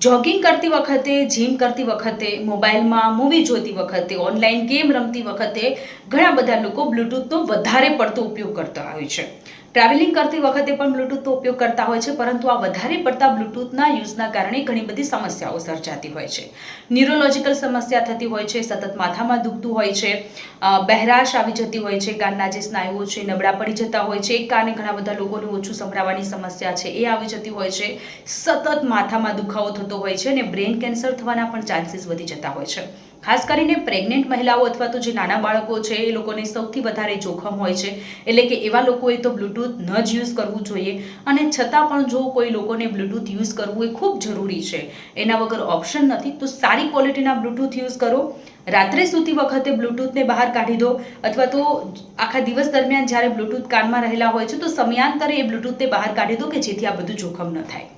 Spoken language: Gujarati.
જોગિંગ કરતી વખતે, જીમ કરતી વખતે, મોબાઈલમાં મૂવી જોતી વખતે, ઓનલાઈન ગેમ રમતી વખતે ઘણા બધા લોકો બ્લૂટૂથનો વધારે પડતો ઉપયોગ કરતા હોય છે. ટ્રાવેલિંગ કરતી વખતે પણ બ્લૂટૂથનો ઉપયોગ કરતા હોય છે, પરંતુ આ વધારે પડતા બ્લૂટૂથના યુઝના કારણે ઘણી બધી સમસ્યાઓ સર્જાતી હોય છે. ન્યુરોલોજિકલ સમસ્યા થતી હોય છે, સતત માથામાં દુખતું હોય છે, બહેરાશ આવી જતી હોય છે, કાનના જે સ્નાયુઓ છે નબળા પડી જતા હોય છે, એક કાને ઘણા બધા લોકોને ઓછું સંભળાવાની સમસ્યા છે એ આવી જતી હોય છે, સતત માથામાં દુખાવો થતો હોય છે અને બ્રેન કેન્સર થવાના પણ ચાન્સીસ વધી જતા હોય છે. ખાસ કરીને પ્રેગ્નેન્ટ મહિલાઓ અથવા તો જે નાના બાળકો છે એ લોકોને સૌથી વધારે જોખમ હોય છે. એટલે કે એવા લોકોએ તો બ્લૂટૂથ ન જ યુઝ કરવું જોઈએ, અને છતાં પણ જો કોઈ લોકોને બ્લૂટૂથ યુઝ કરવું એ ખૂબ જરૂરી છે, એના વગર ઓપ્શન નથી, તો સારી ક્વોલિટીના બ્લૂટૂથ યુઝ કરો. રાત્રે સૂતી વખતે બ્લૂટૂથને બહાર કાઢી દો, અથવા તો આખા દિવસ દરમિયાન જ્યારે બ્લૂટૂથ કાનમાં રહેલા હોય છે તો સમયાંતરે એ બ્લૂટૂથને બહાર કાઢી દો કે જેથી આ બધું જોખમ ન થાય.